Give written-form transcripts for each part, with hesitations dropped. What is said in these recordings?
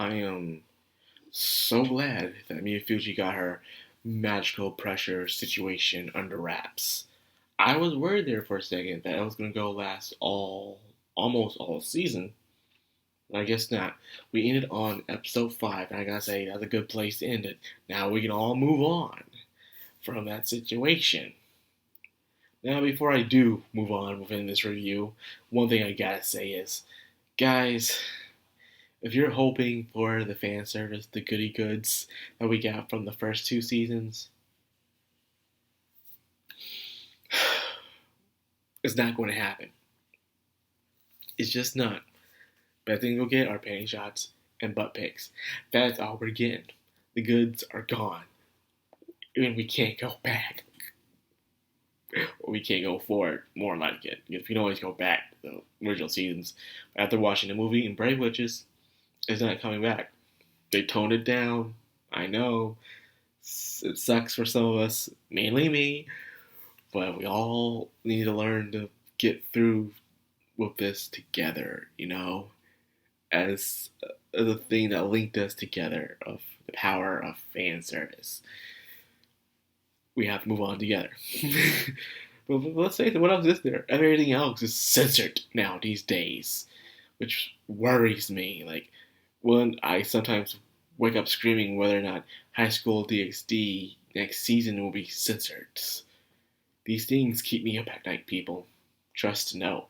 I am so glad that Mia Fuji got her magical pressure situation under wraps. I was worried there for a second that it was going to go last almost all season. I guess not. We ended on episode 5, and I gotta say, that's a good place to end it. Now we can all move on from that situation. Now, before I do move on within this review, one thing I gotta say is, guys, if you're hoping for the fan service, the goody goods that we got from the first 2 seasons, it's not going to happen. It's just not. Best thing we'll get are panty shots and butt pics. That's all we're getting. The goods are gone. And we can't go back. Or we can't go forward, more like it. Because we can always go back to the original seasons. After watching the movie and Brave Witches, it's not coming back. They toned it down. I know. It sucks for some of us, mainly me. But we all need to learn to get through with this together, as the thing that linked us together of the power of fan service. We have to move on together. But let's say what else is there? Everything else is censored now these days, which worries me. Like, when I sometimes wake up screaming whether or not High School DxD next season will be censored. These things keep me up at night, people. Trust to know.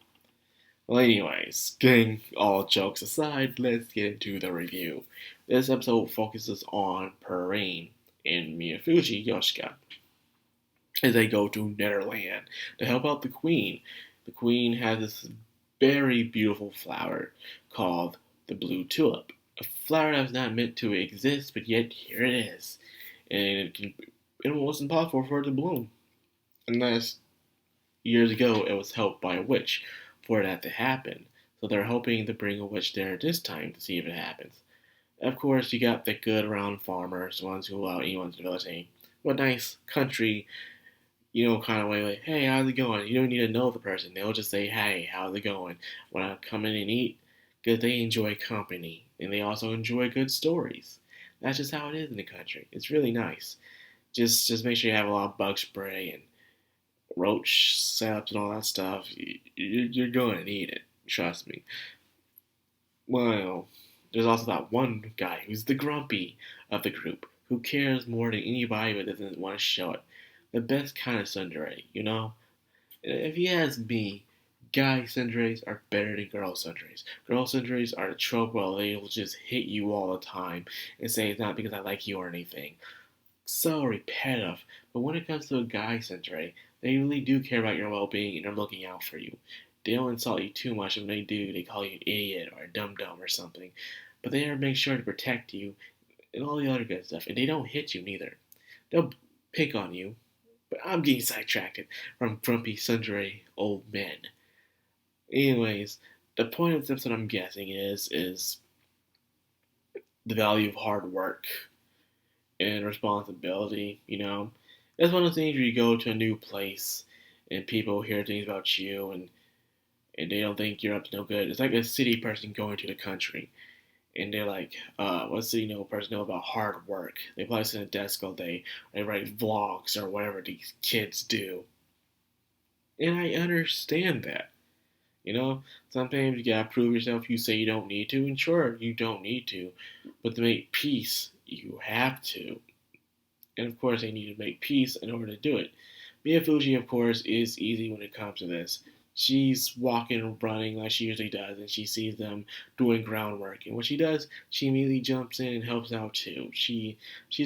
Well, anyways, getting all jokes aside, let's get into the review. This episode focuses on Parain and Miyafuji Yoshika as they go to Netherland to help out the Queen. The Queen has this very beautiful flower called the Blue Tulip. A flower that's not meant to exist, but yet here it is. And it was impossible for it to bloom. Unless years ago it was helped by a witch for that to happen. So they're hoping to bring a witch there this time to see if it happens. Of course, you got the good round farmers, ones who allow anyone in the village saying, what nice country, kind of way, like, hey, how's it going? You don't need to know the person. They'll just say, hey, how's it going? Want to come in and eat? Because they enjoy company. And they also enjoy good stories. That's just how it is in the country. It's really nice. Just make sure you have a lot of bug spray and roach setups and all that stuff. You're going to need it. Trust me. Well, there's also that one guy who's the grumpy of the group, who cares more than anybody but doesn't want to show it. The best kind of tsundere. If you ask me, guy tsunderes are better than girl tsunderes. Girl tsunderes are the trope where they will just hit you all the time and say it's not because I like you or anything. So repetitive. But when it comes to a guy tsundere, they really do care about your well-being and are looking out for you. They don't insult you too much. When they do, they call you an idiot or a dum-dum or something. But they make sure to protect you and all the other good stuff. And they don't hit you neither. They'll pick on you. But I'm getting sidetracked from grumpy tsundere old men. Anyways, the point of this episode, I'm guessing, is the value of hard work and responsibility. It's one of those things where you go to a new place and people hear things about you and they don't think you're up to no good. It's like a city person going to the country. And they're like, what's the person know about hard work? They probably sit at a desk all day. They write vlogs or whatever these kids do. And I understand that. Sometimes you gotta prove yourself. You say you don't need to, and sure, you don't need to. But to make peace, you have to. And of course, they need to make peace in order to do it. Miyafuji, of course, is easy when it comes to this. She's walking and running like she usually does, and she sees them doing groundwork. And what she does, she immediately jumps in and helps out too. She's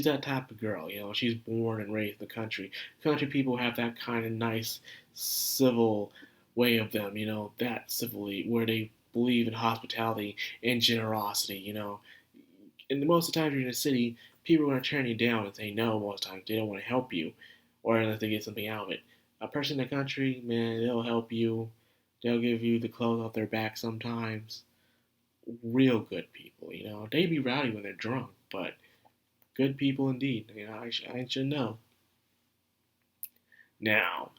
that type of girl, She's born and raised in the country. Country people have that kind of nice, civil way of them, that civilly, where they believe in hospitality and generosity. And most of the time, you're in a city, people are going to turn you down and say no most of the time. They don't want to help you, or unless they get something out of it. A person in the country, man, they'll help you. They'll give you the clothes off their back sometimes. Real good people, They be rowdy when they're drunk, but good people indeed. I should know. Now,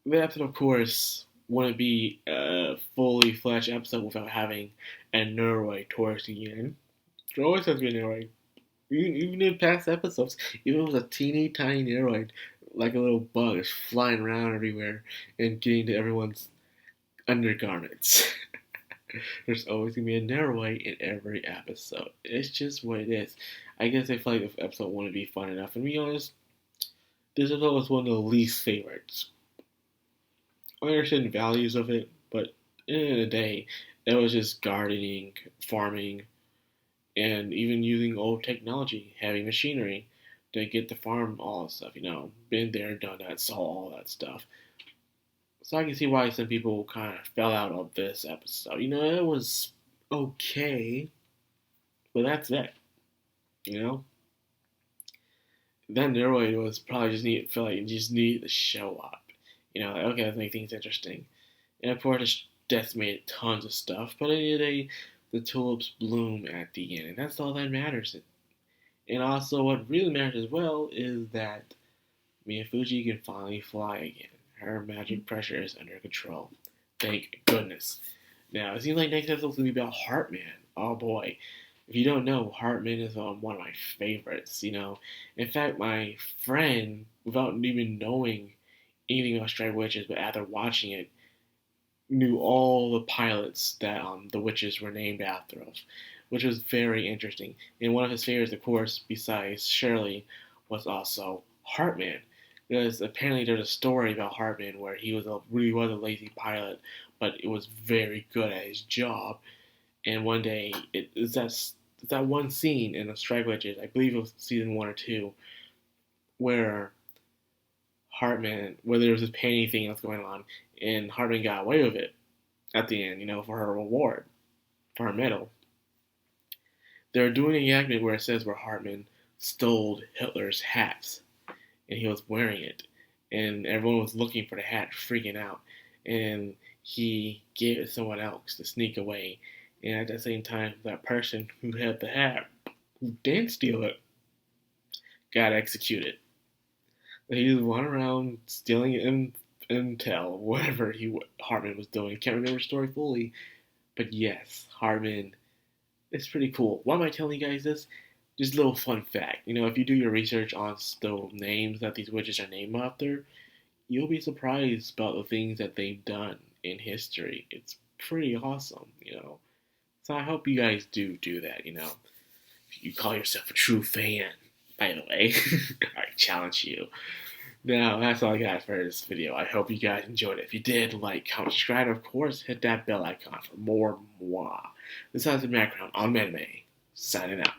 the episode, of course, wouldn't be a fully fledged episode without having a Norway towards the end. There always has to be an airway. Even in past episodes, even if it was a teeny tiny airway, like a little bug, is flying around everywhere and getting to everyone's undergarments. There's always gonna be a narrowway in every episode. It's just what it is. I guess I feel like if episode one would be fun enough. And to be honest, this episode was one of the least favorites. I understand the values of it, but at the end of the day, it was just gardening, farming, and even using old technology, heavy machinery to get the farm all that stuff. Been there, done that, saw all that stuff. So I can see why some people kind of fell out of this episode. It was okay, but that's it. You know, then Norway was probably felt like it just needed to show up. Like, okay, let's make things interesting. And of course, it's decimated tons of stuff, but at the end of the day, the tulips bloom at the end, and that's all that matters. And also, what really matters as well is that Miyafuji can finally fly again. Her magic pressure is under control. Thank goodness. Now, it seems like next episode's going to be about Heartman. Oh boy. If you don't know, Heartman is one of my favorites, In fact, my friend, without even knowing anything about Stray Witches, but after watching it, knew all the pilots that the witches were named after of, which was very interesting. And one of his favorites, of course, besides Shirley, was also Heartman. Because apparently there's a story about Heartman where he really was a lazy pilot, but it was very good at his job. And one day, it's that one scene in the Strike Witches, I believe it was season 1 or 2, where where there was this painting thing that's going on, and Heartman got away with it at the end, for her reward, for her medal. They're doing a enactment where it says where Heartman stole Hitler's hat, and he was wearing it, and everyone was looking for the hat, freaking out, and he gave it to someone else to sneak away, and at the same time, that person who had the hat, who didn't steal it, got executed. He just went around stealing intel, whatever Heartman was doing. Can't remember the story fully, but yes, Heartman is pretty cool. Why am I telling you guys this? Just a little fun fact. If you do your research on the names that these witches are named after, you'll be surprised about the things that they've done in history. It's pretty awesome. So I hope you guys do that. If you call yourself a true fan, by the way, I challenge you. Now, that's all I got for this video. I hope you guys enjoyed it. If you did, like, comment, subscribe, and of course, hit that bell icon for more moi. This has been Madcrown on Anime, signing out.